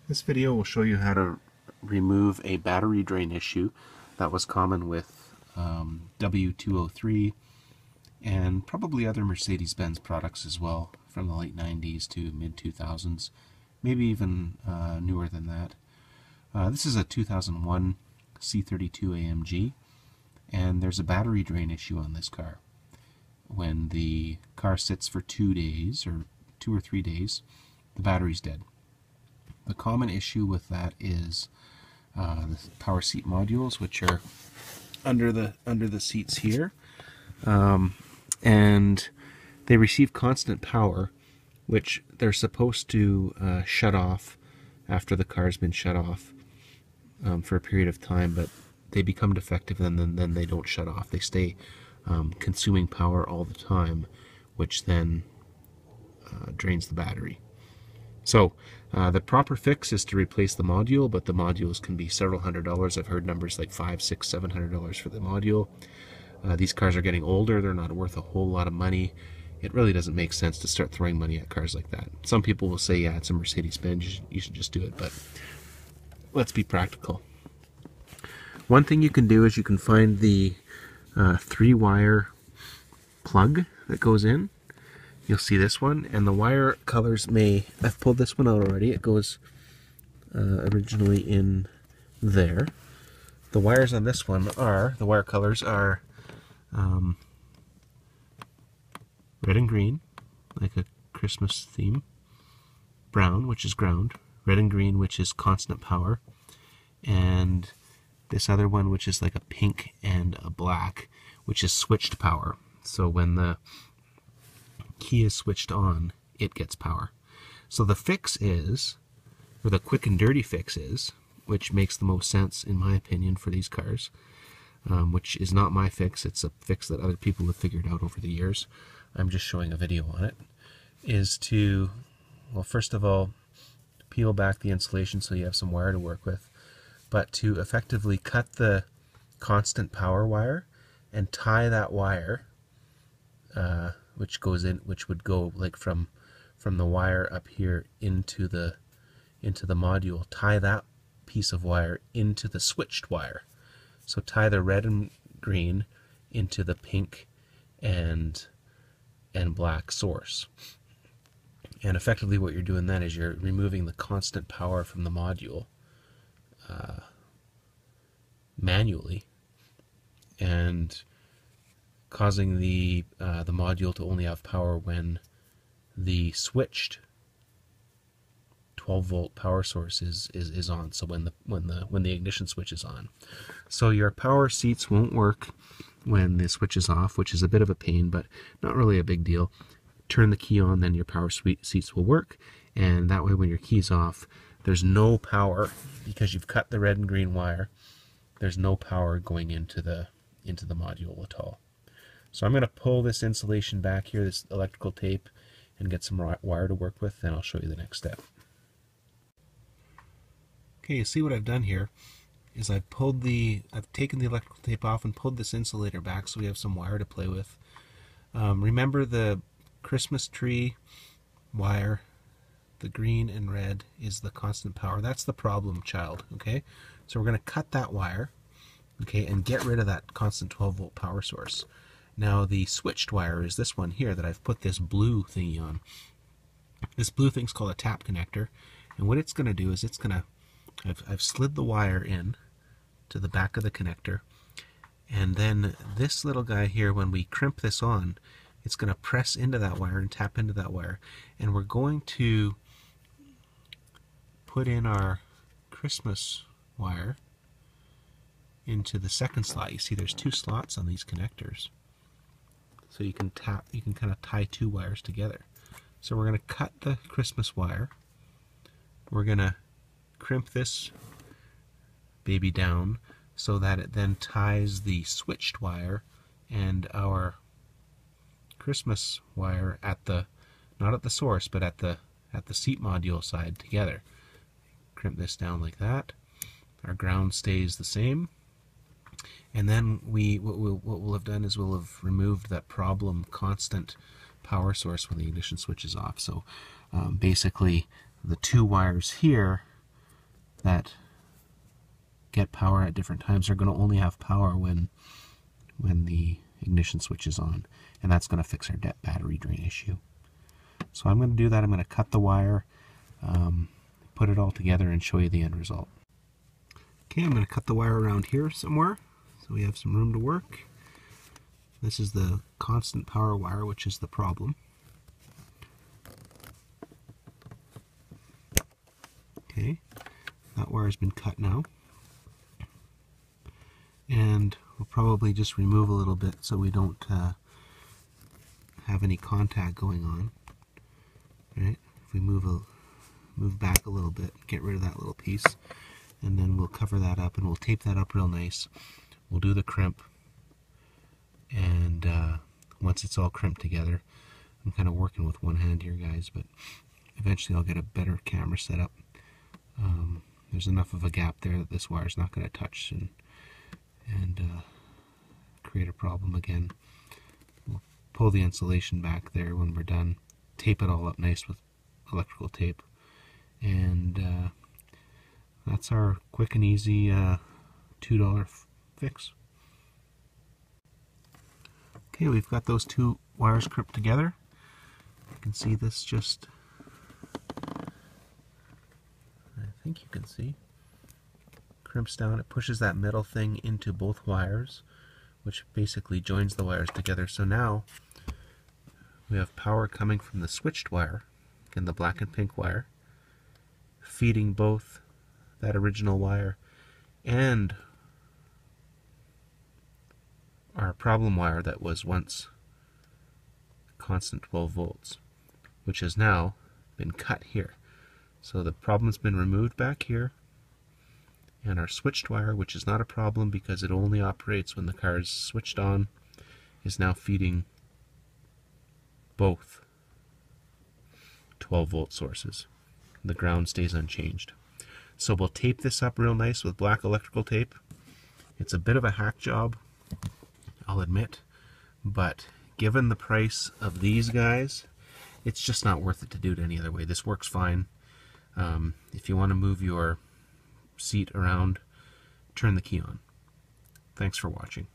This video will show you how to remove a battery drain issue that was common with W203 and probably other Mercedes-Benz products as well from the late 90s to mid-2000s, maybe even newer than that. This is a 2001 C32 AMG, and there's a battery drain issue on this car. When the car sits for 2 days or 2 or 3 days, the battery's dead. The common issue with that is the power seat modules, which are under the seats here, and they receive constant power, which they're supposed to shut off after the car's been shut off for a period of time, but they become defective and then they don't shut off. They stay consuming power all the time, which then drains the battery. So the proper fix is to replace the module, but the modules can be several $100s. I've heard numbers like $500, $600, $700 for the module. These cars are getting older. They're not worth a whole lot of money. It really doesn't make sense to start throwing money at cars like that. Some people will say, yeah, it's a Mercedes-Benz, you should just do it, but let's be practical. One thing you can do is you can find the 3-wire plug that goes in. You'll see this one, and the wire colors I've pulled this one out already. It goes originally in there. The wires on this one the wire colors are red and green, like a Christmas theme, brown, which is ground, red and green, which is constant power, and this other one, which is like a pink and a black, which is switched power. So when the key is switched on, it gets power. So the fix is, or the quick and dirty fix is, which makes the most sense in my opinion for these cars, which is not my fix, it's a fix that other people have figured out over the years. I'm just showing a video on it, is to, well, first of all, peel back the insulation so you have some wire to work with, but to effectively cut the constant power wire and tie that wire which would go like from the wire up here into the module. Tie that piece of wire into the switched wire. So tie the red and green into the pink and black source. And effectively what you're doing then is you're removing the constant power from the module manually, and causing the module to only have power when the switched 12-volt power source is on. So when the ignition switch is on. So your power seats won't work when the switch is off, which is a bit of a pain, but not really a big deal. Turn the key on, then your power seats will work, and that way when your key's off, there's no power, because you've cut the red and green wire. There's no power going into the module at all. So I'm going to pull this insulation back here, this electrical tape, and get some wire to work with, then I'll show you the next step. Okay, you see what I've done here is I've taken the electrical tape off and pulled this insulator back so we have some wire to play with. Remember the Christmas tree wire, the green and red is the constant power. That's the problem child, okay? So we're going to cut that wire, okay, and get rid of that constant 12-volt power source. Now the switched wire is this one here that I've put this blue thingy on. This blue thing's called a tap connector, and what it's going to do is I've slid the wire in to the back of the connector, and then this little guy here, when we crimp this on, it's going to press into that wire and tap into that wire, and we're going to put in our Christmas wire into the second slot. You see there's 2 slots on these connectors. So you can kind of tie 2 wires together. So we're going to cut the Christmas wire. We're going to crimp this baby down so that it then ties the switched wire and our Christmas wire not at the source, but at the seat module side together. Crimp this down like that. Our ground stays the same. And then what we'll have done is we'll have removed that problem constant power source when the ignition switch is off. So basically the 2 wires here that get power at different times are going to only have power when the ignition switch is on, and that's going to fix our battery drain issue. So I'm going to do that. I'm going to cut the wire, put it all together, and show you the end result. Okay, I'm going to cut the wire around here somewhere so we have some room to work. This is the constant power wire, which is the problem. Okay, that wire's been cut now. And we'll probably just remove a little bit so we don't have any contact going on. Right? If we move back a little bit, get rid of that little piece, and then we'll cover that up and we'll tape that up real nice. We'll do the crimp, and once it's all crimped together, I'm kind of working with one hand here, guys, but eventually I'll get a better camera setup. There's enough of a gap there that this wire's not going to touch and create a problem again. We'll pull the insulation back there when we're done, tape it all up nice with electrical tape, and that's our quick and easy $2 fix. Okay, we've got those two wires crimped together. You can see this just, I think you can see, crimps down. It pushes that metal thing into both wires, which basically joins the wires together. So now we have power coming from the switched wire, again the black and pink wire, feeding both that original wire and our problem wire that was once constant 12 volts, which has now been cut here. So the problem's been removed back here, and our switched wire, which is not a problem because it only operates when the car is switched on, is now feeding both 12 volt sources. The ground stays unchanged. So we'll tape this up real nice with black electrical tape. It's a bit of a hack job, I'll admit, but given the price of these guys, it's just not worth it to do it any other way. This works fine. If you want to move your seat around, turn the key on. Thanks for watching.